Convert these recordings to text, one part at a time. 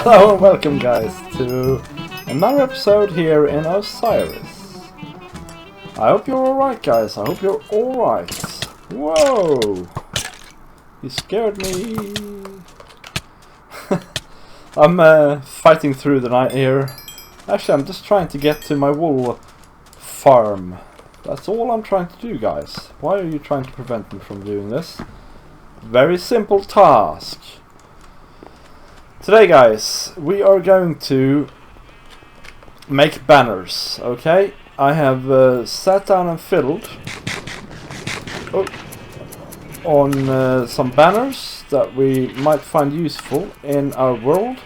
Hello and welcome guys to another episode here in Osiris. I hope you're alright guys, I hope you're alright. Whoa! You scared me. I'm fighting through the night here. Actually, I'm just trying to get to my wool farm. That's all I'm trying to do, guys. Why are you trying to prevent me from doing this? Very simple task. Today, guys, we are going to make banners, okay? I have sat down and fiddled on some banners that we might find useful in our world,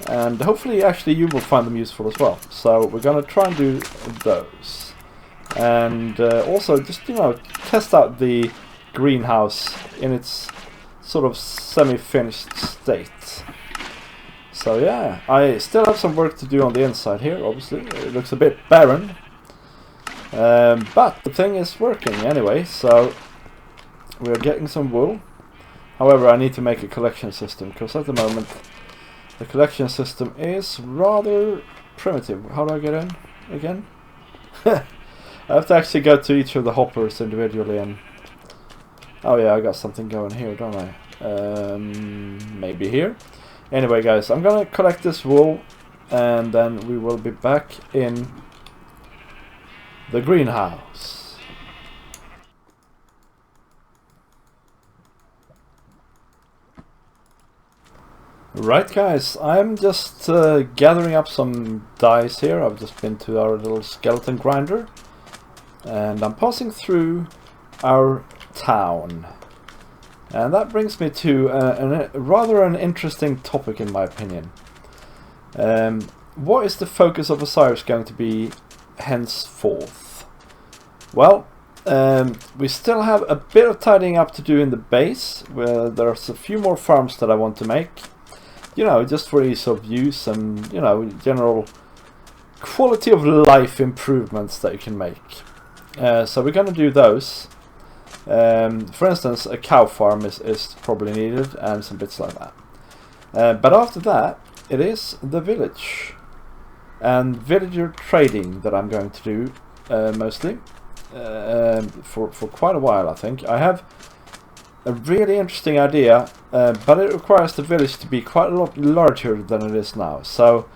and hopefully actually you will find them useful as well. So we're gonna try and do those, and also just, you know, test out the greenhouse in its sort of semi-finished state. So yeah, I still have some work to do on the inside here, obviously. It looks a bit barren, but the thing is working anyway, so we're getting some wool. However, I need to make a collection system, because at the moment the collection system is rather primitive. How do I get in again? I have to actually go to each of the hoppers individually and... Oh yeah, I got something going here, don't I? Maybe here. Anyway guys, I'm gonna collect this wool and then we will be back in the greenhouse. Right guys, I'm just gathering up some dyes here. I've just been to our little skeleton grinder and I'm passing through our town. And that brings me to rather an interesting topic in my opinion. What is the focus of Osiris going to be henceforth? Well, we still have a bit of tidying up to do in the base, where there's a few more farms that I want to make. You know, just for ease of use and, you know, general quality of life improvements that you can make. So we're going to do those. For instance, a cow farm is probably needed and some bits like that. But after that, it is the village and villager trading that I'm going to do mostly for quite a while, I think. I have a really interesting idea, but it requires the village to be quite a lot larger than it is now. So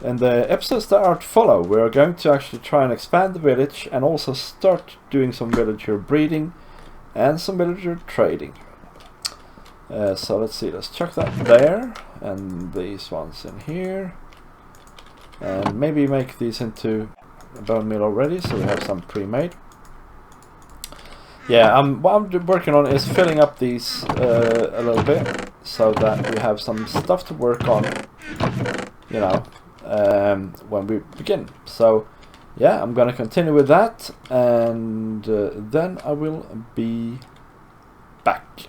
in the episodes that are to follow, we are going to actually try and expand the village and also start doing some villager breeding and some villager trading. So let's see, let's chuck that there and these ones in here, and maybe make these into a bone meal already so we have some pre-made. Yeah, what I'm working on is filling up these a little bit so that we have some stuff to work on, you know, when we begin. So yeah, I'm gonna continue with that, and then I will be back.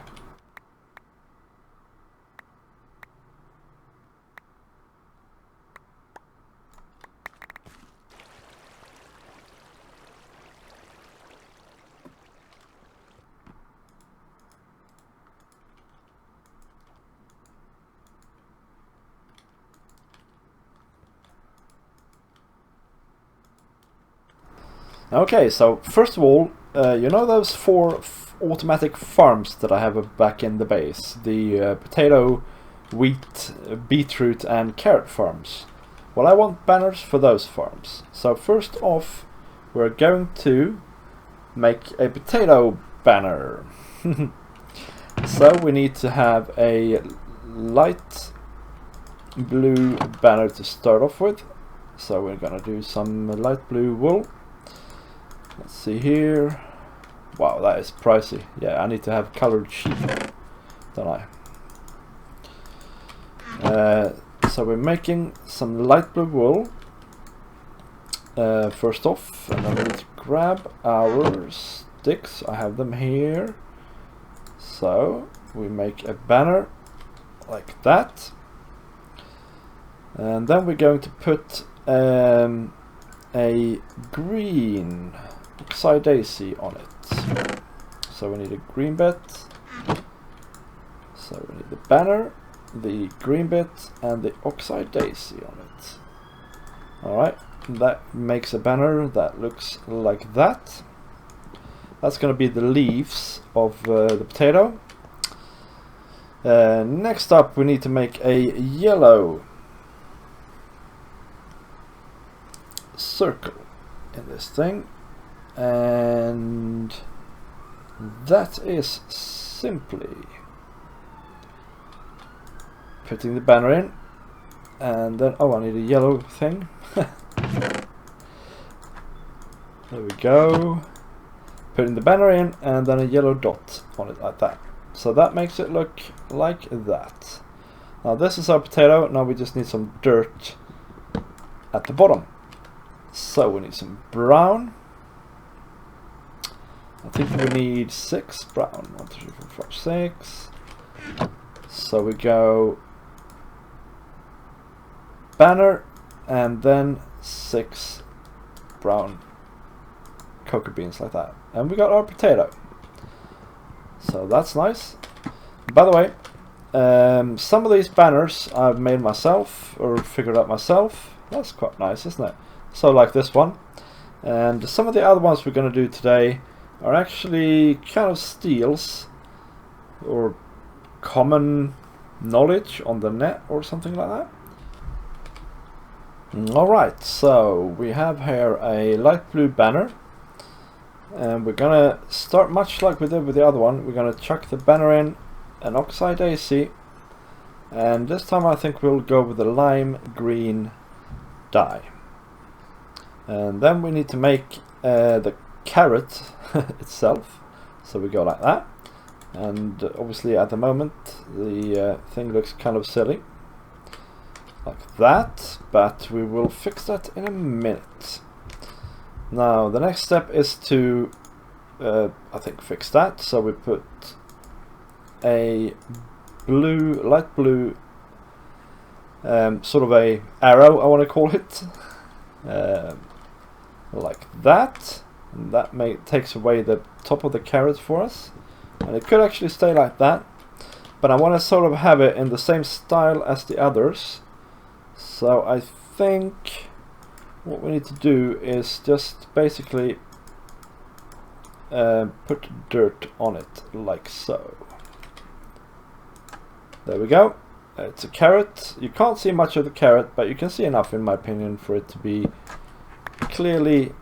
Okay, so first of all, you know those four automatic farms that I have back in the base? The potato, wheat, beetroot and carrot farms. Well, I want banners for those farms. So first off, we're going to make a potato banner. So we need to have a light blue banner to start off with. So we're gonna do some light blue wool. Let's see here. Wow, that is pricey. Yeah, I need to have colored sheep, don't I? So we're making some light blue wool first off, and then we need to grab our sticks. I have them here. So we make a banner like that, and then we're going to put a green side daisy on it. So we need a green bit. So we need the banner, the green bit and the oxide daisy on it. Alright, that makes a banner that looks like that. That's going to be the leaves of the potato. Next up we need to make a yellow circle in this thing, and that is simply putting the banner in, and then I need a yellow thing. There we go. Putting the banner in and then a yellow dot on it like that. So that makes it look like that. Now this is our potato. Now we just need some dirt at the bottom. So we need some brown. I think we need 6 brown. 1, 2, 3, 4, 5, 6. So we go banner and then 6 brown cocoa beans like that. And we got our potato. So that's nice. By the way, some of these banners I've made myself or figured out myself. That's quite nice, isn't it? So like this one. And some of the other ones we're going to do today are actually kind of steals or common knowledge on the net or something like that. Alright, so we have here a light blue banner, and we're gonna start much like we did with the other one. We're gonna chuck the banner in an oxide AC, and this time I think we'll go with the lime green dye. And then we need to make the carrot itself, so we go like that. And obviously at the moment the thing looks kind of silly like that, but we will fix that in a minute. Now the next step is to I think fix that, so we put a blue, light blue sort of a arrow, I want to call it, like that, and that takes away the top of the carrot for us. And it could actually stay like that, but I want to sort of have it in the same style as the others. So I think what we need to do is just basically put dirt on it like so. There we go. It's a carrot. You can't see much of the carrot, but you can see enough in my opinion for it to be clearly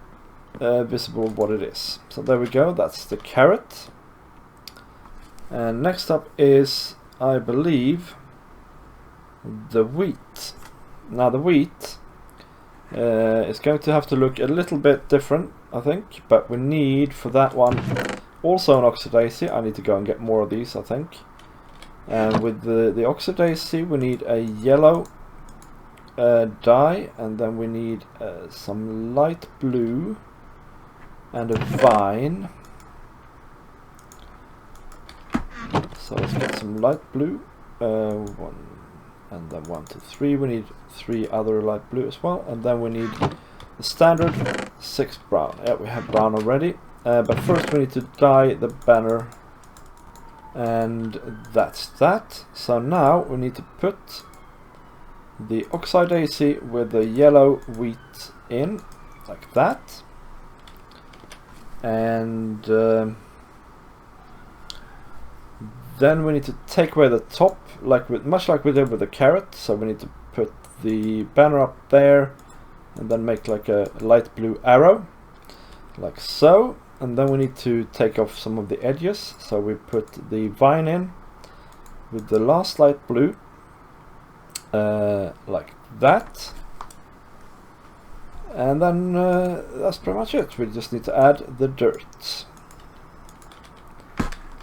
visible what it is. So there we go, that's the carrot. And next up is, I believe, the wheat. Now the wheat is going to have to look a little bit different, I think, but we need for that one also an oxidacy. I need to go and get more of these, I think. And with the oxidacy we need a yellow dye, and then we need some light blue and a vine. So let's get some light blue, 1, and then 1, 2, 3. We need 3 other light blue as well, and then we need the standard 6 brown. Yeah, we have brown already, but first we need to dye the banner, and that's that. So now we need to put the oxidacy with the yellow wheat in, like that, and then we need to take away the top, much like we did with the carrot. So we need to put the banner up there, and then make like a light blue arrow, like so. And then we need to take off some of the edges. So we put the vine in with the last light blue, like that. And then that's pretty much it. We just need to add the dirt,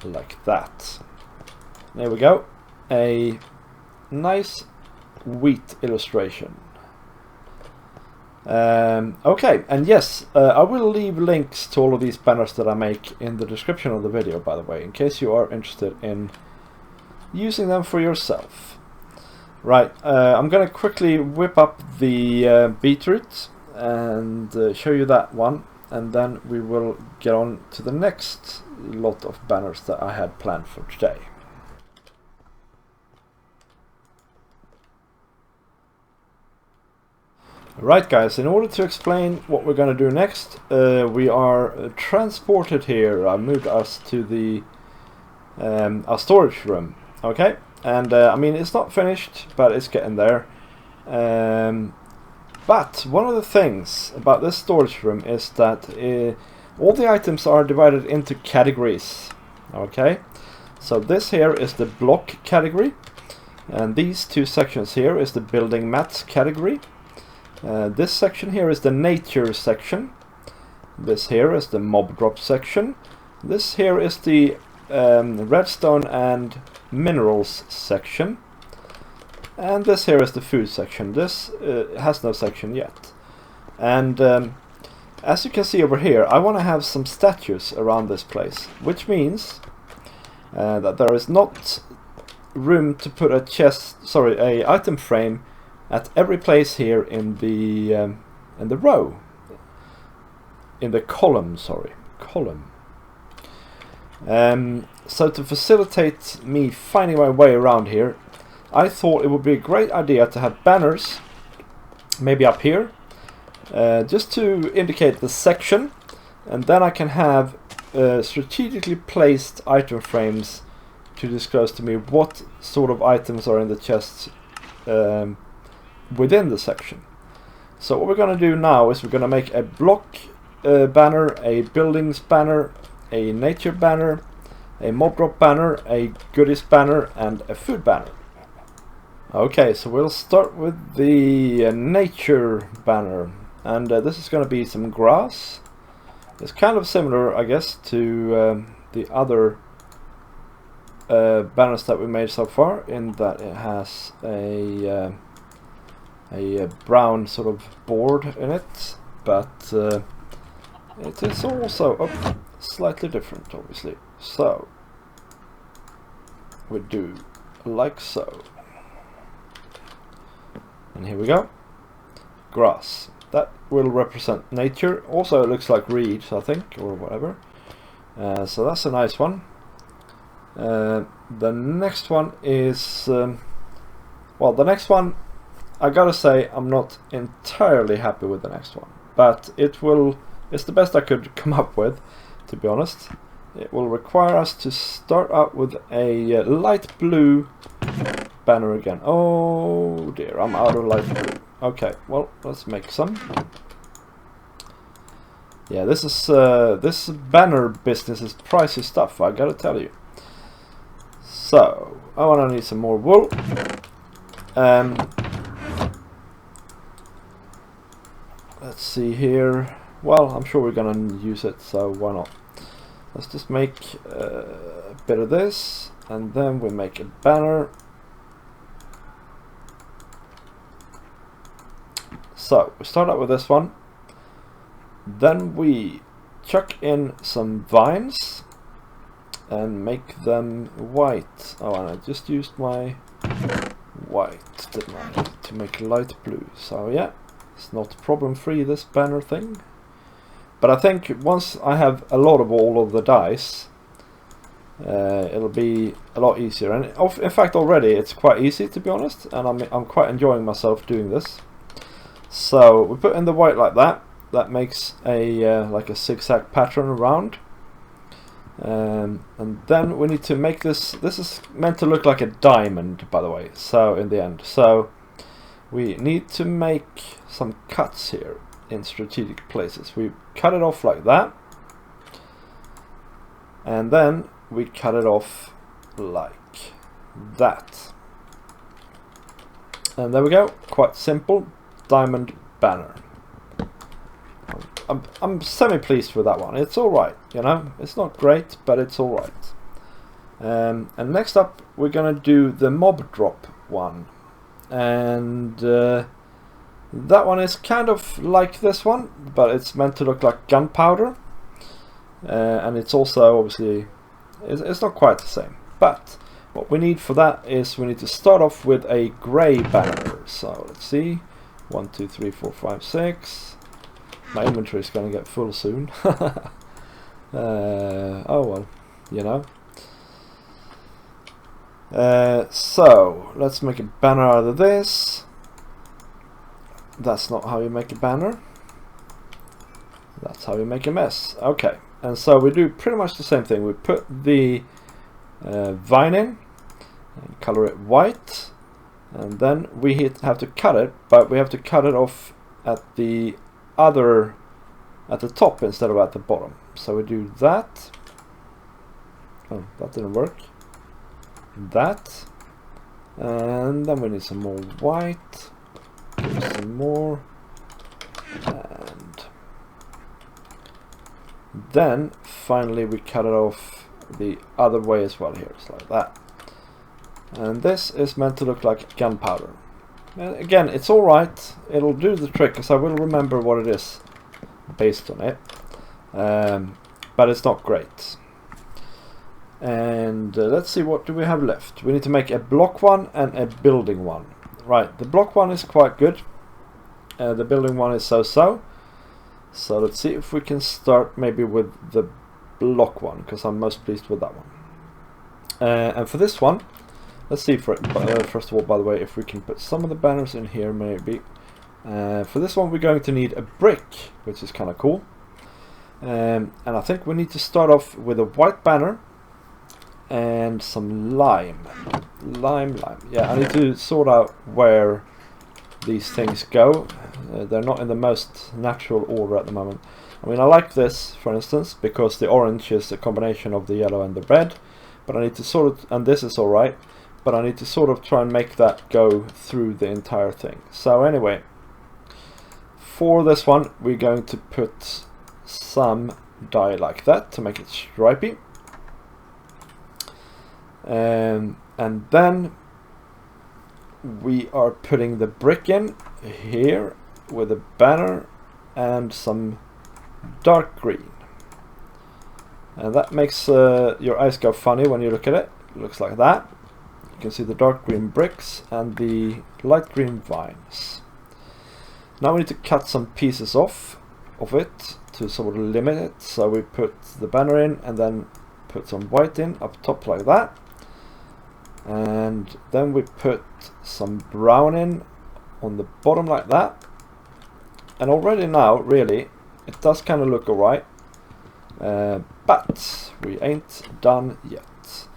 like that. There we go, a nice wheat illustration. Okay, and yes, I will leave links to all of these banners that I make in the description of the video, by the way, in case you are interested in using them for yourself. Right, I'm going to quickly whip up the beetroot and show you that one, and then we will get on to the next lot of banners that I had planned for today. Right guys, in order to explain what we're going to do next, we are transported here. I moved us to the our storage room, okay? And I mean, it's not finished, but it's getting there. But one of the things about this storage room is that all the items are divided into categories, okay? So this here is the block category, and these two sections here is the building mats category. This section here is the nature section. This here is the mob drop section. This here is the redstone and minerals section. And this here is the food section. This has no section yet. And as you can see over here, I want to have some statues around this place, which means that there is not room to put a item frame at every place here in the row, in the column. So to facilitate me finding my way around here, I thought it would be a great idea to have banners, maybe up here, just to indicate the section, and then I can have strategically placed item frames to disclose to me what sort of items are in the chests within the section. So what we're going to do now is we're going to make a block banner, a buildings banner, a nature banner, a mob drop banner, a goodies banner, and a food banner. Okay, so we'll start with the nature banner, and this is going to be some grass. It's kind of similar, I guess, to the other banners that we made so far, in that it has a brown sort of board in it, but it is also slightly different, obviously. So we do like so, and here we go. Grass, that will represent nature. Also it looks like reeds, I think, or whatever. So that's a nice one. The next one is well, the next one, I gotta say, I'm not entirely happy with the next one, but it's the best I could come up with, to be honest. It will require us to start out with a light blue banner again. Oh dear, I'm out of light blue. Okay, well, let's make some. Yeah, this banner business is pricey stuff, I gotta tell you. So, I wanna need some more wool. Let's see here. Well, I'm sure we're gonna use it, so why not? Let's just make a bit of this, and then we make a banner. So we start out with this one, then we chuck in some vines and make them white. Oh, and I just used my white, didn't I, to make light blue. So yeah, it's not problem free, this banner thing. But I think once I have a lot of all of the dice, it'll be a lot easier. And in fact, already it's quite easy, to be honest, and I'm quite enjoying myself doing this. So we put in the white like that. That makes a like a zigzag pattern around. And then we need to make this. This is meant to look like a diamond, by the way. So in the end, so we need to make some cuts here in strategic places. We cut it off like that, and then we cut it off like that, and there we go. Quite simple diamond banner. I'm semi-pleased with that one. It's alright, you know. It's not great, but it's alright. And next up, we're gonna do the mob drop one, and that one is kind of like this one, but it's meant to look like gunpowder, and it's also obviously it's not quite the same. But what we need for that is we need to start off with a grey banner. So let's see, 1, 2, 3, 4, 5, 6. My inventory is going to get full soon. Oh well, you know. So let's make a banner out of this. That's not how you make a banner. That's how you make a mess. Okay, and so we do pretty much the same thing. We put the vine in and color it white, and then we have to cut it, but we have to cut it off at the top instead of at the bottom. So we do that. Oh, that didn't work. That, and then we need some more white. Some more, and then finally we cut it off the other way as well here, just like that. And this is meant to look like gunpowder. Again, it's alright, it'll do the trick because I will remember what it is based on it, but it's not great. And let's see, what do we have left? We need to make a block one and a building one. Right, the block one is quite good. The building one is so-so. So let's see if we can start maybe with the block one, because I'm most pleased with that one. And for this one, let's see first of all, by the way, if we can put some of the banners in here maybe. For this one we're going to need a brick, which is kind of cool. And I think we need to start off with a white banner and some lime. Yeah, I need to sort out where these things go. They're not in the most natural order at the moment. I mean, I like this, for instance, because the orange is a combination of the yellow and the red, but I need to sort of, and this is alright, but I need to sort of try and make that go through the entire thing. So anyway, for this one we're going to put some dye like that to make it stripy. And then we are putting the brick in here with a banner and some dark green, and that makes your eyes go funny when you look at it. It looks like that. You can see the dark green bricks and the light green vines. Now we need to cut some pieces off of it to sort of limit it. So we put the banner in and then put some white in up top like that. And then we put some brown in on the bottom like that. And already now, really, it does kind of look alright. But we ain't done yet.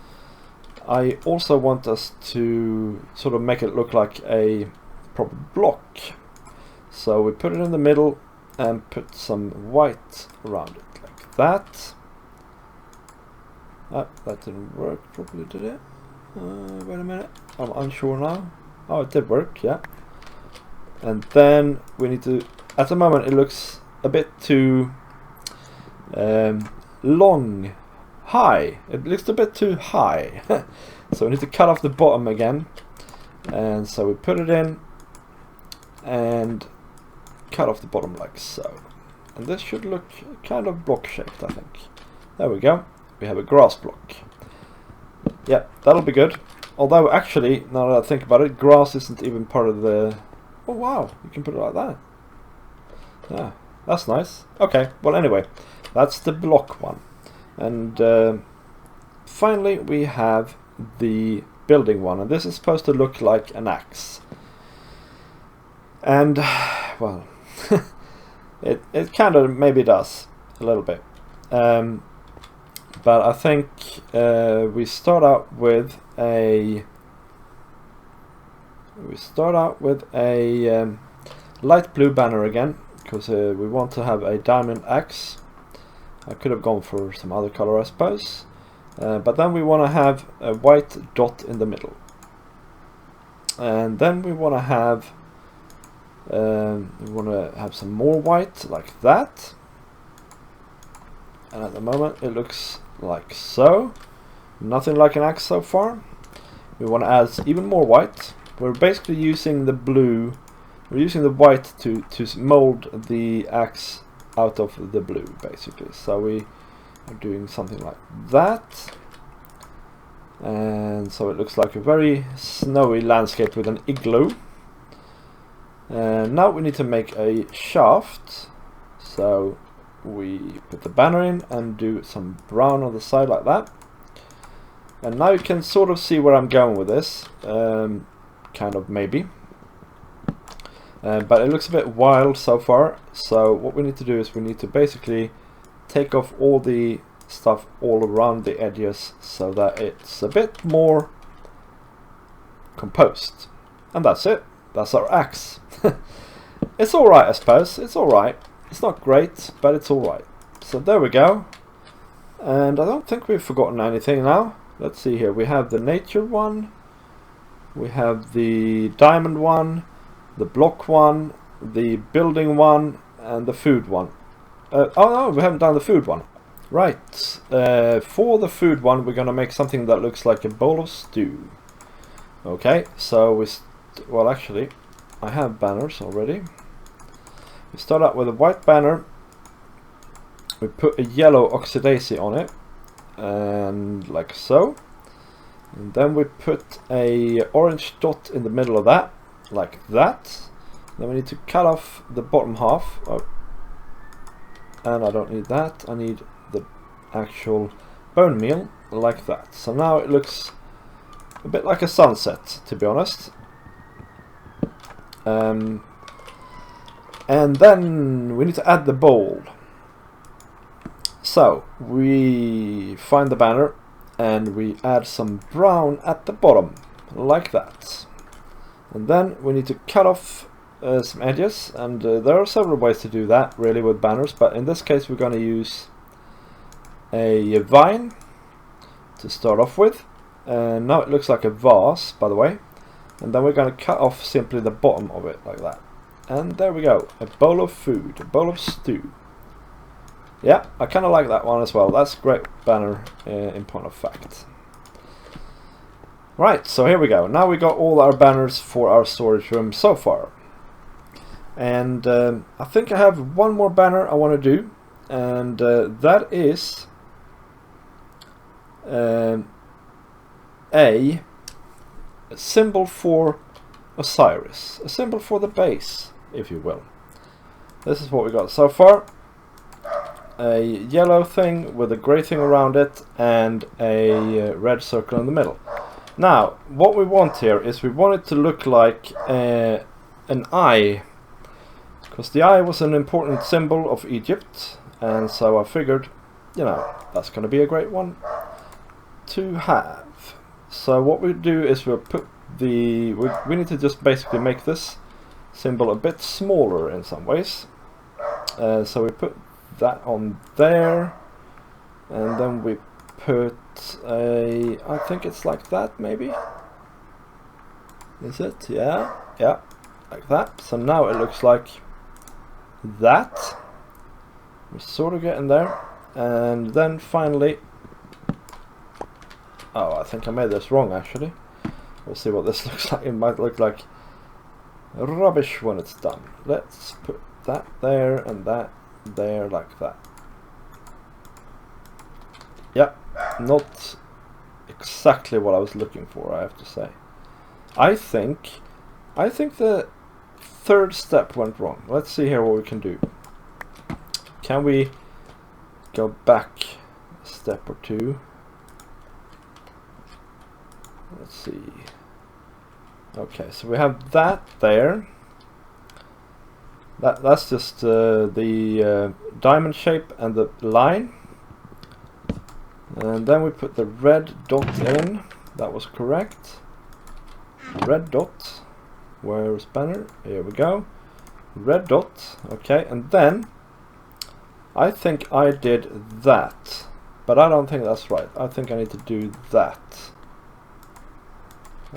I also want us to sort of make it look like a proper block. So we put it in the middle and put some white around it, like that. That didn't work properly, did it? Wait a minute, I'm unsure now. Oh, it did work, yeah. And then we need to, at the moment it looks a bit too long, high. It looks a bit too high. So we need to cut off the bottom again. And so we put it in and cut off the bottom like so. And this should look kind of block shaped, I think. There we go. We have a grass block. Yeah, that'll be good. Although actually, now that I think about it, grass isn't even part of the... Oh wow, you can put it like that. Yeah, that's nice. Okay, well anyway, that's the block one. And finally we have the building one, and this is supposed to look like an axe. And, well, it kind of maybe does, a little bit. But I think we start out with a light blue banner again, because we want to have a diamond axe. I could have gone for some other color, I suppose, but then we want to have a white dot in the middle, and then we want to have some more white like that. And at the moment it looks like so. Nothing like an axe so far. We want to add even more white. We're basically using the blue, we're using the white to mold the axe out of the blue, basically. So we are doing something like that. And so it looks like a very snowy landscape with an igloo. And now we need to make a shaft. So we put the banner in and do some brown on the side like that. And now you can sort of see where I'm going with this, kind of maybe. but it looks a bit wild so far. So what we need to do is we need to basically take off all the stuff all around the edges so that it's a bit more composed. And that's it. That's our axe. It's alright, I suppose. It's alright. It's not great, but it's alright. So there we go. And I don't think we've forgotten anything now. Let's see here. We have the nature one. We have the diamond one. The block one. The building one. And the food one. Oh no, we haven't done the food one. Right. For the food one, we're going to make something that looks like a bowl of stew. Okay, so well, actually, I have banners already. We start out with a white banner. We put a yellow oxidase on it, and like so. And then we put a orange dot in the middle of that, like that. Then we need to cut off the bottom half. Oh. And I don't need that. I need the actual bone meal, like that. So now it looks a bit like a sunset, to be honest. And then we need to add the bowl. So we find the banner and we add some brown at the bottom, like that. And then we need to cut off some edges, and there are several ways to do that really with banners, but in this case we're going to use a vine to start off with. And now it looks like a vase, by the way. And then we're going to cut off simply the bottom of it, like that. And there we go, a bowl of food, a bowl of stew. Yeah, I kind of like that one as well. That's a great banner in point of fact. Right, so here we go. Now we got all our banners for our storage room so far. And I think I have one more banner I want to do. And that is a symbol for Osiris. A symbol for the base, if you will. This is what we got so far. A yellow thing with a grey thing around it and a red circle in the middle. Now, what we want here is we want it to look like an eye, because the eye was an important symbol of Egypt, and so I figured, you know, that's going to be a great one to have. So what we do is we'll put we need to just basically make this symbol a bit smaller in some ways. So we put that on there, and then we put I think it's like that, maybe. Is it? Yeah, like that. So now it looks like that. We're sort of getting there. And then finally, oh, I think I made this wrong actually. We'll see what this looks like. It might look like rubbish when it's done. Let's put that there and that there, like that. Yeah, not exactly what I was looking for, I have to say. I think the third step went wrong. Let's see here what we can do. Can we go back a step or two? Let's see. Okay, so we have that there. That's just the diamond shape and the line. And then we put the red dot in. That was correct. Red dot. Where's banner? Here we go. Red dot. Okay, and then I think I did that, but I don't think that's right. I think I need to do that.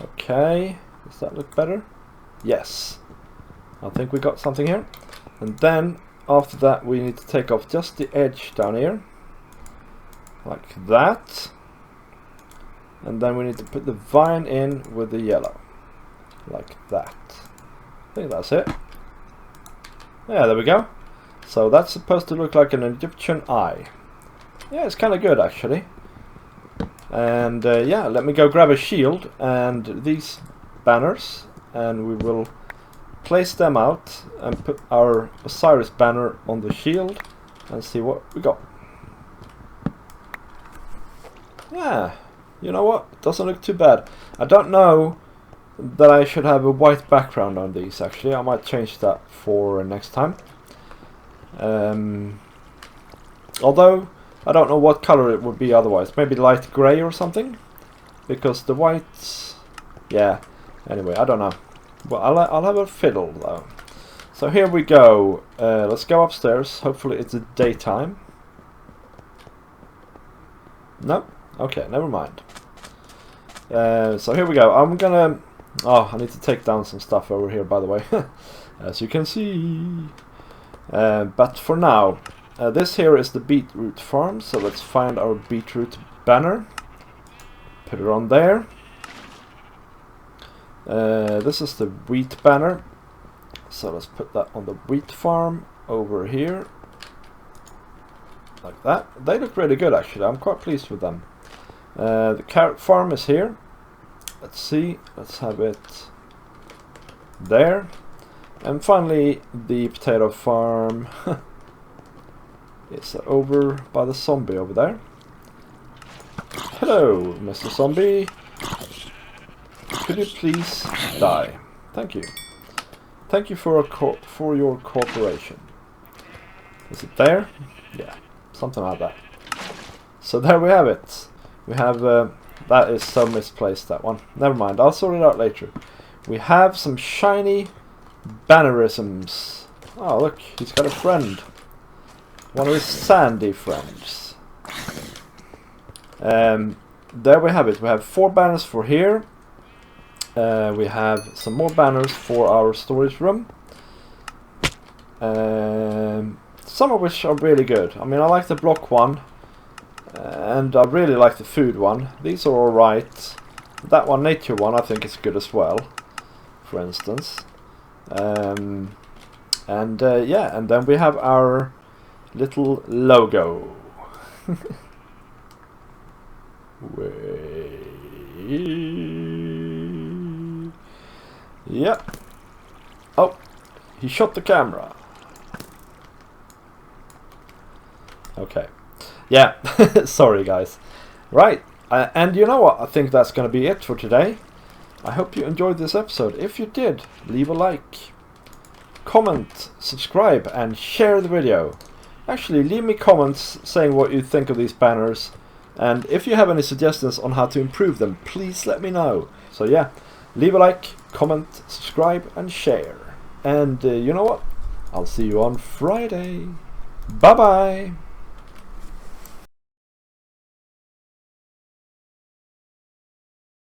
Okay, does that look better? Yes. I think we got something here. And then after that we need to take off just the edge down here, like that. And then we need to put the vine in with the yellow, like that. I think that's it. Yeah, there we go. So that's supposed to look like an Egyptian eye. Yeah, it's kind of good actually. And yeah, let me go grab a shield and these banners, and we will place them out and put our Osiris banner on the shield and see what we got. Yeah, you know what? It doesn't look too bad. I don't know that I should have a white background on these. Actually, I might change that for next time. Although I don't know what color it would be otherwise. Maybe light grey or something, because the white. Yeah. Anyway, I don't know. Well, I'll have a fiddle though. So here we go. Let's go upstairs. Hopefully it's daytime. No? Okay, never mind. So here we go. I'm gonna... Oh, I need to take down some stuff over here, by the way. As you can see. But for now, this here is the beetroot farm. So let's find our beetroot banner. Put it on there. This is the wheat banner. So let's put that on the wheat farm over here. Like that. They look really good actually. I'm quite pleased with them. The carrot farm is here. Let's see. Let's have it there. And finally the potato farm is over by the zombie over there. Hello, Mr. Zombie. Could you please die? Thank you. Thank you for your cooperation. Is it there? Yeah, something like that. So there we have it. We have that is so misplaced, that one. Never mind, I'll sort it out later. We have some shiny bannerisms. Oh look, he's got a friend. One of his sandy friends. There we have it. We have 4 banners for here. We have some more banners for our storage room. Some of which are really good. I mean, I like the block one. And I really like the food one. These are alright. That one, nature one, I think is good as well. For instance. Yeah, and then we have our little logo. Yep. Oh, he shot the camera. Okay. Yeah, sorry guys. Right, and you know what? I think that's going to be it for today. I hope you enjoyed this episode. If you did, leave a like, comment, subscribe, and share the video. Actually, leave me comments saying what you think of these banners. And if you have any suggestions on how to improve them, please let me know. So yeah, leave a like, comment, subscribe, and share. And you know what? I'll see you on Friday. Bye-bye.